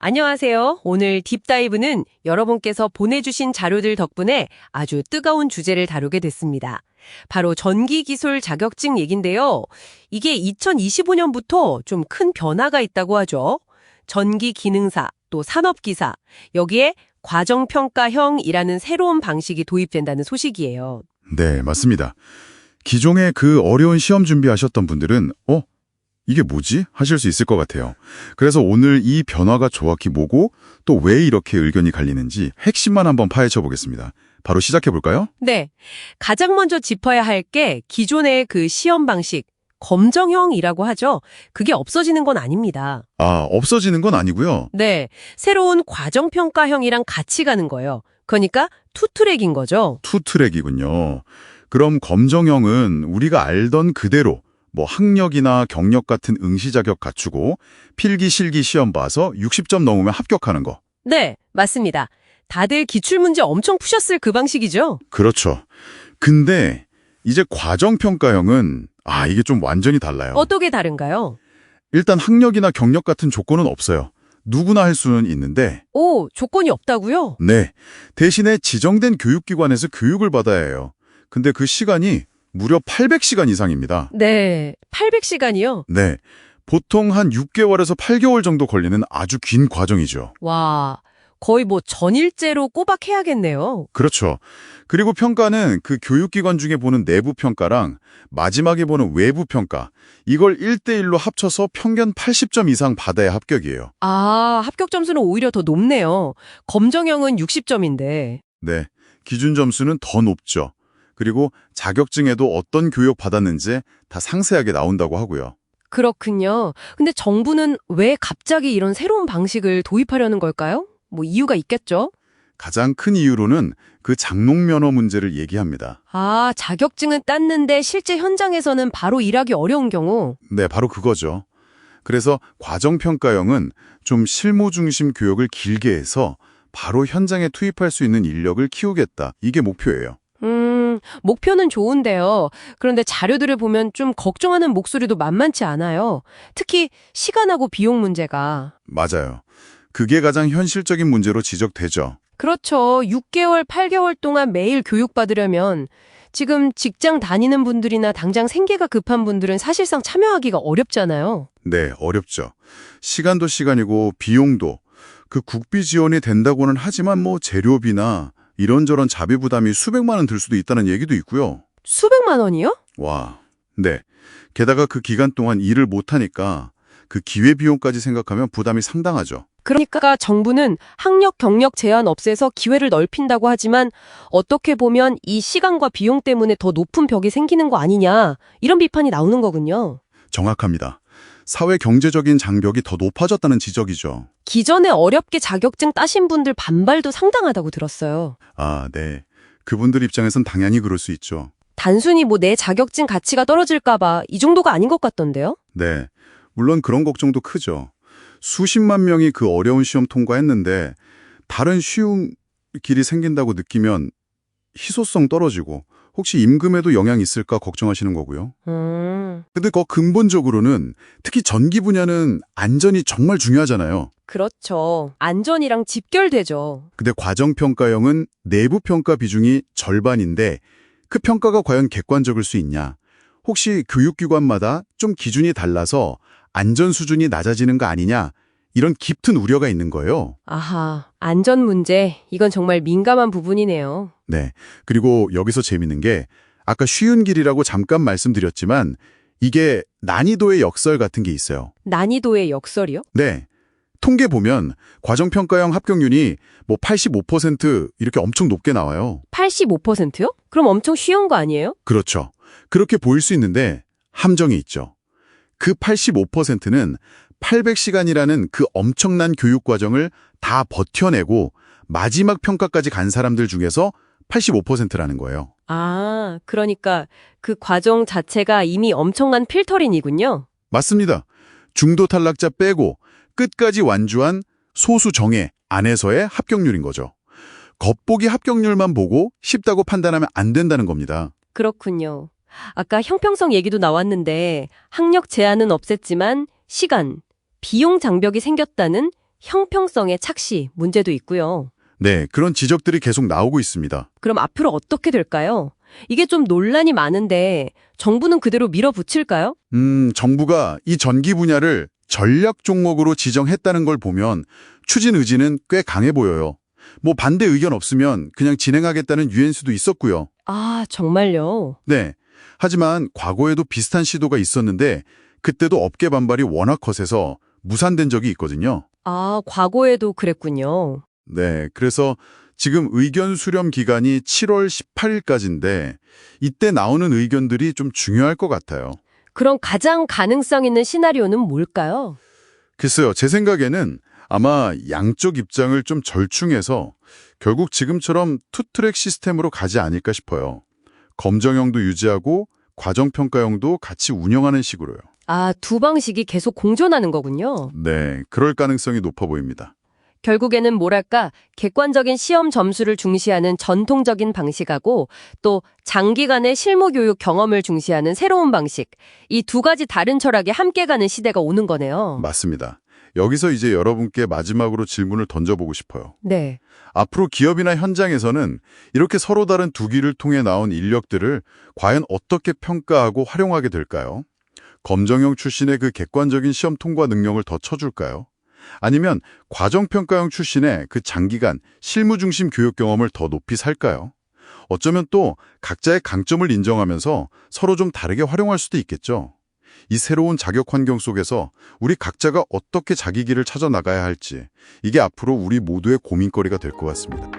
안녕하세요. 오늘 딥다이브는 여러분께서 보내주신 자료들 덕분에 아주 뜨거운 주제를 다루게 됐습니다. 바로 전기기술 자격증 얘긴데요. 이게 2025년부터 좀 큰 변화가 있다고 하죠. 전기기능사, 또 산업기사, 여기에 과정평가형이라는 새로운 방식이 도입된다는 소식이에요. 네, 맞습니다. 기존에 그 어려운 시험 준비하셨던 분들은 이게 뭐지? 하실 수 있을 것 같아요. 그래서 오늘 이 변화가 정확히 뭐고 또 왜 이렇게 의견이 갈리는지 핵심만 한번 파헤쳐 보겠습니다. 바로 시작해 볼까요? 네. 가장 먼저 짚어야 할 게 기존의 그 시험 방식, 검정형이라고 하죠. 그게 없어지는 건 아닙니다. 없어지는 건 아니고요. 네. 새로운 과정평가형이랑 같이 가는 거예요. 그러니까 투트랙인 거죠. 투트랙이군요. 그럼 검정형은 우리가 알던 그대로 학력이나 경력 같은 응시 자격 갖추고 필기 실기 시험 봐서 60점 넘으면 합격하는 거. 네, 맞습니다. 다들 기출문제 엄청 푸셨을 그 방식이죠? 그렇죠. 근데 이제 과정평가형은 이게 좀 완전히 달라요. 어떻게 다른가요? 일단 학력이나 경력 같은 조건은 없어요. 누구나 할 수는 있는데 조건이 없다고요? 네, 대신에 지정된 교육기관에서 교육을 받아야 해요. 근데 그 시간이 무려 800시간 이상입니다. 네, 800시간이요? 네, 보통 한 6개월에서 8개월 정도 걸리는 아주 긴 과정이죠. 와, 거의 전일제로 꼬박 해야겠네요. 그렇죠. 그리고 평가는 그 교육기관 중에 보는 내부 평가랑 마지막에 보는 외부 평가, 이걸 1대1로 합쳐서 평균 80점 이상 받아야 합격이에요. 합격 점수는 오히려 더 높네요. 검정형은 60점인데. 네, 기준 점수는 더 높죠. 그리고 자격증에도 어떤 교육 받았는지 다 상세하게 나온다고 하고요. 그렇군요. 근데 정부는 왜 갑자기 이런 새로운 방식을 도입하려는 걸까요? 이유가 있겠죠? 가장 큰 이유로는 그 장롱 면허 문제를 얘기합니다. 자격증은 땄는데 실제 현장에서는 바로 일하기 어려운 경우. 네, 바로 그거죠. 그래서 과정평가형은 좀 실무 중심 교육을 길게 해서 바로 현장에 투입할 수 있는 인력을 키우겠다. 이게 목표예요. 목표는 좋은데요. 그런데 자료들을 보면 좀 걱정하는 목소리도 만만치 않아요. 특히 시간하고 비용 문제가. 맞아요. 그게 가장 현실적인 문제로 지적되죠. 그렇죠. 6개월, 8개월 동안 매일 교육받으려면 지금 직장 다니는 분들이나 당장 생계가 급한 분들은 사실상 참여하기가 어렵잖아요. 네, 어렵죠. 시간도 시간이고 비용도 그 국비 지원이 된다고는 하지만 재료비나 이런저런 자비 부담이 수백만 원 들 수도 있다는 얘기도 있고요. 수백만 원이요? 와, 네. 게다가 그 기간 동안 일을 못하니까 그 기회비용까지 생각하면 부담이 상당하죠. 그러니까 정부는 학력 경력 제한 없애서 기회를 넓힌다고 하지만 어떻게 보면 이 시간과 비용 때문에 더 높은 벽이 생기는 거 아니냐 이런 비판이 나오는 거군요. 정확합니다. 사회 경제적인 장벽이 더 높아졌다는 지적이죠. 기존에 어렵게 자격증 따신 분들 반발도 상당하다고 들었어요. 네. 그분들 입장에선 당연히 그럴 수 있죠. 단순히 내 자격증 가치가 떨어질까 봐 이 정도가 아닌 것 같던데요? 네. 물론 그런 걱정도 크죠. 수십만 명이 그 어려운 시험 통과했는데 다른 쉬운 길이 생긴다고 느끼면 희소성 떨어지고 혹시 임금에도 영향이 있을까 걱정하시는 거고요. 근데 근본적으로는 특히 전기 분야는 안전이 정말 중요하잖아요. 그렇죠. 안전이랑 직결되죠. 근데 과정평가형은 내부 평가 비중이 절반인데 그 평가가 과연 객관적일 수 있냐? 혹시 교육기관마다 좀 기준이 달라서 안전 수준이 낮아지는 거 아니냐? 이런 깊은 우려가 있는 거예요. 안전 문제. 이건 정말 민감한 부분이네요. 네. 그리고 여기서 재밌는 게 아까 쉬운 길이라고 잠깐 말씀드렸지만 이게 난이도의 역설 같은 게 있어요. 난이도의 역설이요? 네. 통계 보면 과정평가형 합격률이 85% 이렇게 엄청 높게 나와요. 85%요? 그럼 엄청 쉬운 거 아니에요? 그렇죠. 그렇게 보일 수 있는데 함정이 있죠. 그 85%는 800시간이라는 그 엄청난 교육 과정을 다 버텨내고 마지막 평가까지 간 사람들 중에서 85%라는 거예요. 그러니까 그 과정 자체가 이미 엄청난 필터링이군요. 맞습니다. 중도 탈락자 빼고 끝까지 완주한 소수 정예 안에서의 합격률인 거죠. 겉보기 합격률만 보고 쉽다고 판단하면 안 된다는 겁니다. 그렇군요. 아까 형평성 얘기도 나왔는데 학력 제한은 없앴지만 시간, 비용 장벽이 생겼다는 형평성의 착시 문제도 있고요. 네, 그런 지적들이 계속 나오고 있습니다. 그럼 앞으로 어떻게 될까요? 이게 좀 논란이 많은데 정부는 그대로 밀어붙일까요? 정부가 이 전기 분야를 전략 종목으로 지정했다는 걸 보면 추진 의지는 꽤 강해 보여요. 뭐 반대 의견 없으면 그냥 진행하겠다는 유엔수도 있었고요. 아, 정말요? 네. 하지만 과거에도 비슷한 시도가 있었는데 그때도 업계 반발이 워낙 거세서 무산된 적이 있거든요. 아, 과거에도 그랬군요. 네. 그래서 지금 의견 수렴 기간이 7월 18일까지인데 이때 나오는 의견들이 좀 중요할 것 같아요. 그럼 가장 가능성 있는 시나리오는 뭘까요? 글쎄요. 제 생각에는 아마 양쪽 입장을 좀 절충해서 결국 지금처럼 투트랙 시스템으로 가지 않을까 싶어요. 검정형도 유지하고 과정평가형도 같이 운영하는 식으로요. 아, 두 방식이 계속 공존하는 거군요. 네, 그럴 가능성이 높아 보입니다. 결국에는 뭐랄까, 객관적인 시험 점수를 중시하는 전통적인 방식하고 또 장기간의 실무 교육 경험을 중시하는 새로운 방식, 이 두 가지 다른 철학이 함께 가는 시대가 오는 거네요. 맞습니다. 여기서 이제 여러분께 마지막으로 질문을 던져보고 싶어요. 네. 앞으로 기업이나 현장에서는 이렇게 서로 다른 두 길을 통해 나온 인력들을 과연 어떻게 평가하고 활용하게 될까요? 검정형 출신의 그 객관적인 시험 통과 능력을 더 쳐줄까요? 아니면 과정평가형 출신의 그 장기간 실무 중심 교육 경험을 더 높이 살까요? 어쩌면 또 각자의 강점을 인정하면서 서로 좀 다르게 활용할 수도 있겠죠. 이 새로운 자격 환경 속에서 우리 각자가 어떻게 자기 길을 찾아 나가야 할지, 이게 앞으로 우리 모두의 고민거리가 될 것 같습니다.